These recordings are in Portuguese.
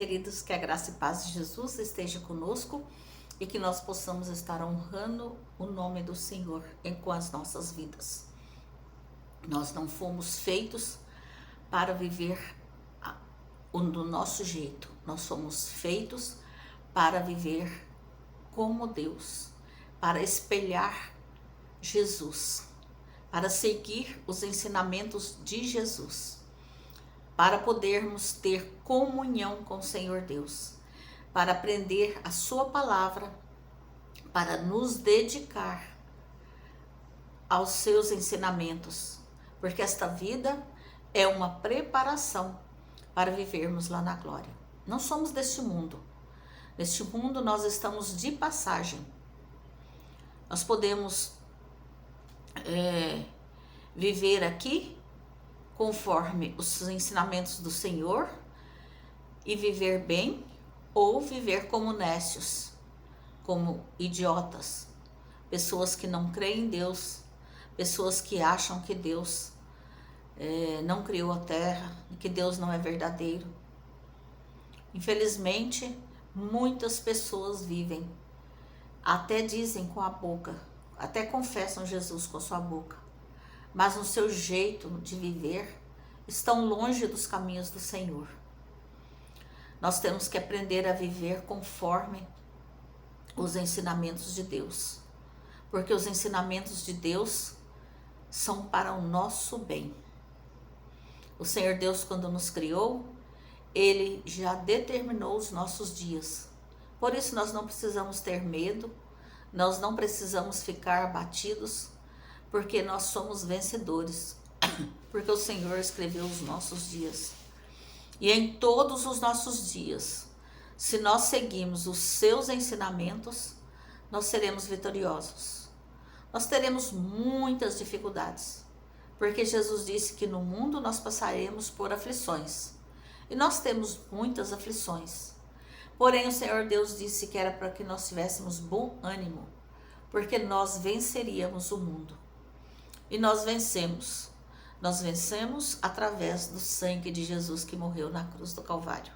Queridos, que a graça e paz de Jesus esteja conosco e que nós possamos estar honrando o nome do Senhor com as nossas vidas. Nós não fomos feitos para viver do nosso jeito, nós fomos feitos para viver como Deus, para espelhar Jesus, para seguir os ensinamentos de Jesus, para podermos ter comunhão com o Senhor Deus, para aprender a sua palavra, para nos dedicar aos seus ensinamentos, porque esta vida é uma preparação para vivermos lá na glória. Não somos deste mundo. Neste mundo nós estamos de passagem. Nós podemos viver aqui conforme os ensinamentos do Senhor e viver bem, ou viver como nécios, como idiotas, pessoas que não creem em Deus, pessoas que acham que Deus não criou a terra, que Deus não é verdadeiro. Infelizmente, muitas pessoas vivem, até dizem com a boca, até confessam Jesus com a sua boca, mas no seu jeito de viver estão longe dos caminhos do Senhor. Nós temos que aprender a viver conforme os ensinamentos de Deus, porque os ensinamentos de Deus são para o nosso bem. O Senhor Deus, quando nos criou, Ele já determinou os nossos dias. Por isso nós não precisamos ter medo, nós não precisamos ficar abatidos, porque nós somos vencedores, porque o Senhor escreveu os nossos dias. E em todos os nossos dias, se nós seguirmos os seus ensinamentos, nós seremos vitoriosos. Nós teremos muitas dificuldades, porque Jesus disse que no mundo nós passaremos por aflições. E nós temos muitas aflições. Porém, o Senhor Deus disse que era para que nós tivéssemos bom ânimo, porque nós venceríamos o mundo. E nós vencemos. Nós vencemos através do sangue de Jesus que morreu na cruz do Calvário.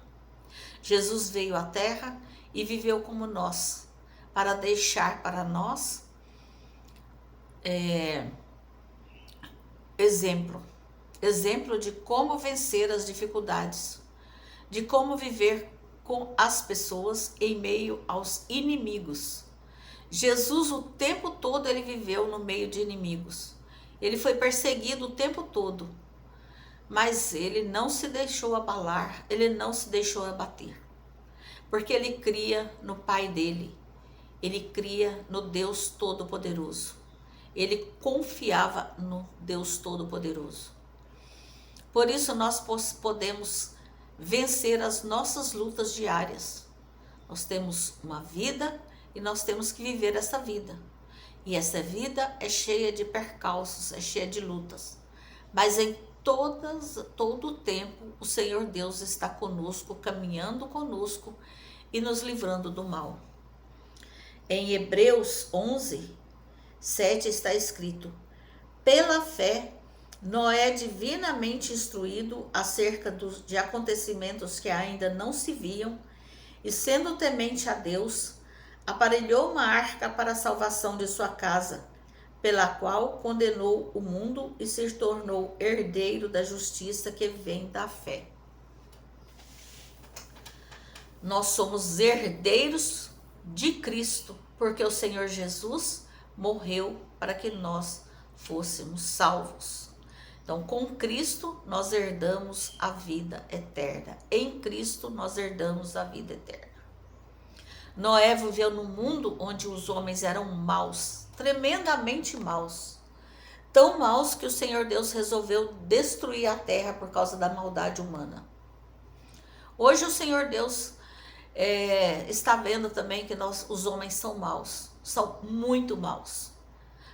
Jesus veio à terra e viveu como nós, para deixar para nós exemplo de como vencer as dificuldades, de como viver com as pessoas em meio aos inimigos. Jesus o tempo todo ele viveu no meio de inimigos. Ele foi perseguido o tempo todo, mas ele não se deixou abalar, ele não se deixou abater, porque ele cria no Pai dele, ele cria no Deus Todo-Poderoso, ele confiava no Deus Todo-Poderoso. Por isso nós podemos vencer as nossas lutas diárias. Nós temos uma vida e nós temos que viver essa vida. E essa vida é cheia de percalços, é cheia de lutas. Mas em todo o tempo, o Senhor Deus está conosco, caminhando conosco e nos livrando do mal. Em Hebreus 11, 7 está escrito: pela fé, Noé, divinamente instruído acerca de acontecimentos que ainda não se viam, e sendo temente a Deus, aparelhou uma arca para a salvação de sua casa, pela qual condenou o mundo e se tornou herdeiro da justiça que vem da fé. Nós somos herdeiros de Cristo, porque o Senhor Jesus morreu para que nós fôssemos salvos. Então, com Cristo, nós herdamos a vida eterna. Em Cristo, nós herdamos a vida eterna. Noé viveu num mundo onde os homens eram maus, tremendamente maus. Tão maus que o Senhor Deus resolveu destruir a terra por causa da maldade humana. Hoje o Senhor Deus está vendo também que os homens são maus, são muito maus.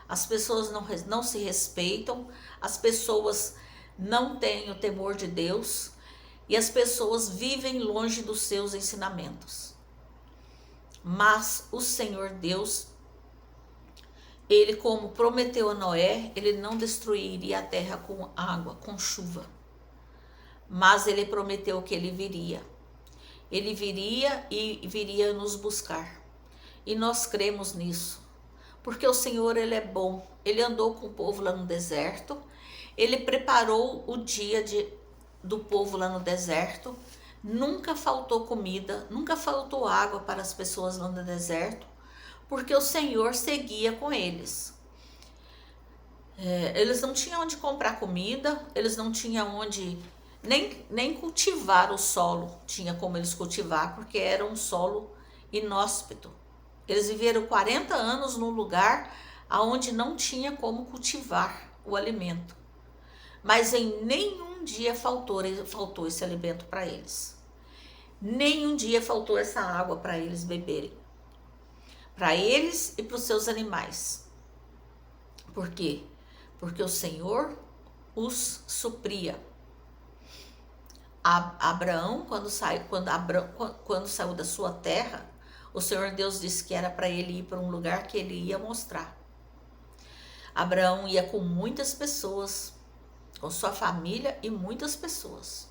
As pessoas não se respeitam, as pessoas não têm o temor de Deus e as pessoas vivem longe dos seus ensinamentos. Mas o Senhor Deus, Ele, como prometeu a Noé, Ele não destruiria a terra com água, com chuva. Mas Ele prometeu que Ele viria. Ele viria e viria nos buscar. E nós cremos nisso, porque o Senhor, Ele é bom. Ele andou com o povo lá no deserto, Ele preparou o dia do povo lá no deserto, nunca faltou comida, nunca faltou água para as pessoas lá no deserto, porque o Senhor seguia com eles. Eles não tinham onde comprar comida, eles não tinham onde nem cultivar o solo, tinha como eles cultivar, porque era um solo inóspito. Eles viveram 40 anos num lugar onde não tinha como cultivar o alimento. Mas em nenhum dia faltou esse alimento para eles. Nenhum dia faltou essa água para eles beberem. Para eles e para os seus animais. Por quê? Porque o Senhor os supria. Abraão, quando saiu da sua terra, o Senhor Deus disse que era para ele ir para um lugar que ele ia mostrar. Abraão ia com muitas pessoas, com sua família e muitas pessoas.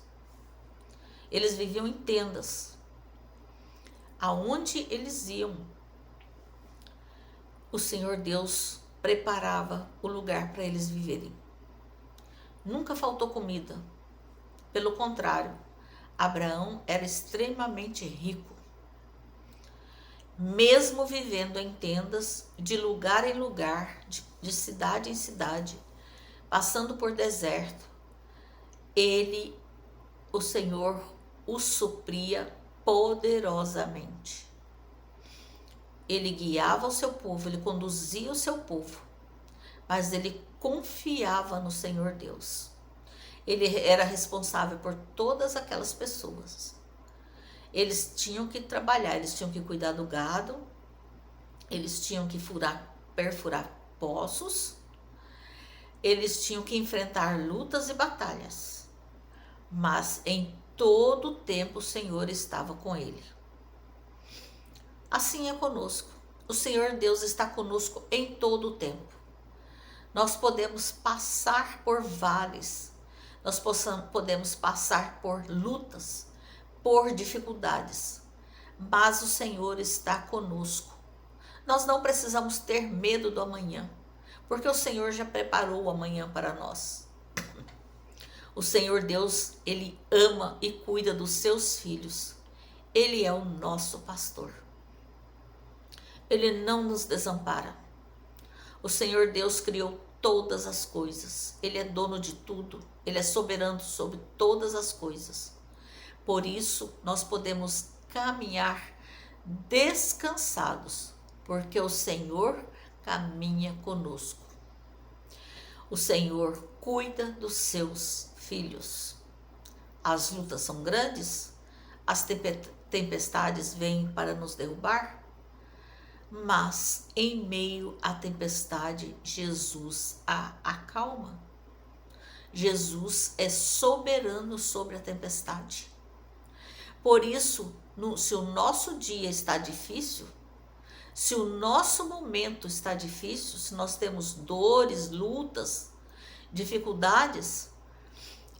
Eles viviam em tendas. Aonde eles iam, o Senhor Deus preparava o lugar para eles viverem. Nunca faltou comida. Pelo contrário, Abraão era extremamente rico. Mesmo vivendo em tendas, de lugar em lugar, de cidade em cidade, passando por deserto, o Senhor, o supria poderosamente. Ele guiava o seu povo, ele conduzia o seu povo, mas ele confiava no Senhor Deus. Ele era responsável por todas aquelas pessoas. Eles tinham que trabalhar, eles tinham que cuidar do gado, eles tinham que perfurar poços, eles tinham que enfrentar lutas e batalhas. Mas em todo o tempo o Senhor estava com ele. Assim é conosco. O Senhor Deus está conosco em todo o tempo. Nós podemos passar por vales, nós podemos passar por lutas, por dificuldades, mas o Senhor está conosco. Nós não precisamos ter medo do amanhã, porque o Senhor já preparou o amanhã para nós. O Senhor Deus, Ele ama e cuida dos seus filhos. Ele é o nosso pastor. Ele não nos desampara. O Senhor Deus criou todas as coisas. Ele é dono de tudo. Ele é soberano sobre todas as coisas. Por isso, nós podemos caminhar descansados, porque o Senhor caminha conosco. O Senhor cuida dos seus filhos. As lutas são grandes, as tempestades vêm para nos derrubar, mas em meio à tempestade, Jesus a acalma. Jesus é soberano sobre a tempestade. Por isso, se o nosso dia está difícil, se o nosso momento está difícil, se nós temos dores, lutas, dificuldades,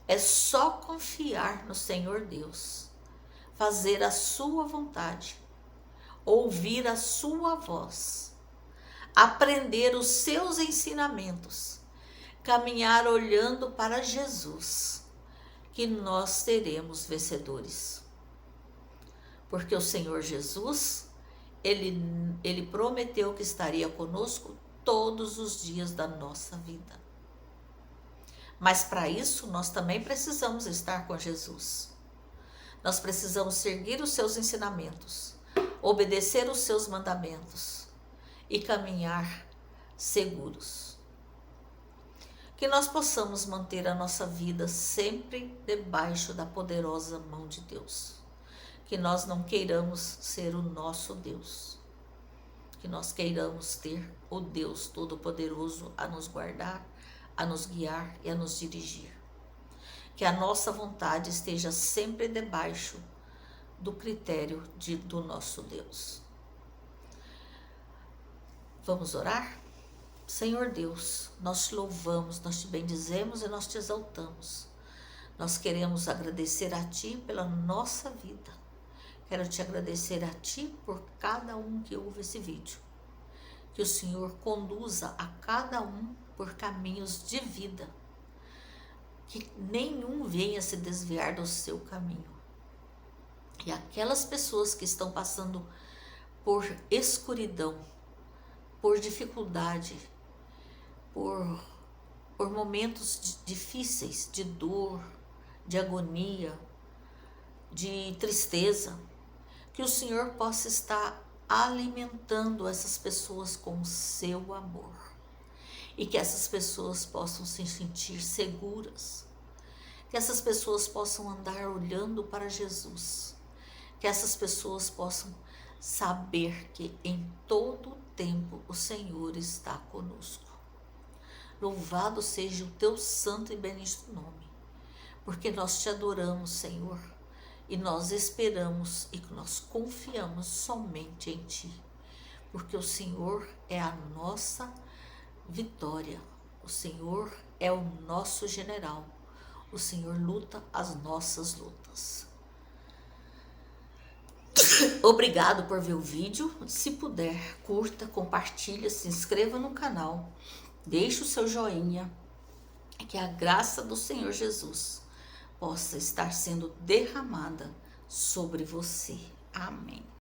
é só confiar no Senhor Deus, fazer a sua vontade, ouvir a sua voz, aprender os seus ensinamentos, caminhar olhando para Jesus, que nós seremos vencedores. Porque o Senhor Jesus, Ele prometeu que estaria conosco todos os dias da nossa vida. Mas para isso, nós também precisamos estar com Jesus. Nós precisamos seguir os seus ensinamentos, obedecer os seus mandamentos e caminhar seguros. Que nós possamos manter a nossa vida sempre debaixo da poderosa mão de Deus. Que nós não queiramos ser o nosso Deus. Que nós queiramos ter o Deus Todo-Poderoso a nos guardar, a nos guiar e a nos dirigir. Que a nossa vontade esteja sempre debaixo do critério do nosso Deus. Vamos orar? Senhor Deus, nós te louvamos, nós te bendizemos e nós te exaltamos. Nós queremos agradecer a Ti pela nossa vida. Quero te agradecer a Ti por cada um que ouve esse vídeo. Que o Senhor conduza a cada um por caminhos de vida. Que nenhum venha se desviar do seu caminho. E aquelas pessoas que estão passando por escuridão, por dificuldade, por momentos difíceis, de dor, de agonia, de tristeza, que o Senhor possa estar alimentando essas pessoas com o seu amor e que essas pessoas possam se sentir seguras, que essas pessoas possam andar olhando para Jesus, que essas pessoas possam saber que em todo tempo o Senhor está conosco. Louvado seja o teu santo e bendito nome, porque nós te adoramos, Senhor, e nós esperamos e nós confiamos somente em Ti, porque o Senhor é a nossa vitória, o Senhor é o nosso general, o Senhor luta as nossas lutas. Obrigado por ver o vídeo. Se puder, curta, compartilha, se inscreva no canal, deixe o seu joinha, que a graça do Senhor Jesus possa estar sendo derramada sobre você. Amém.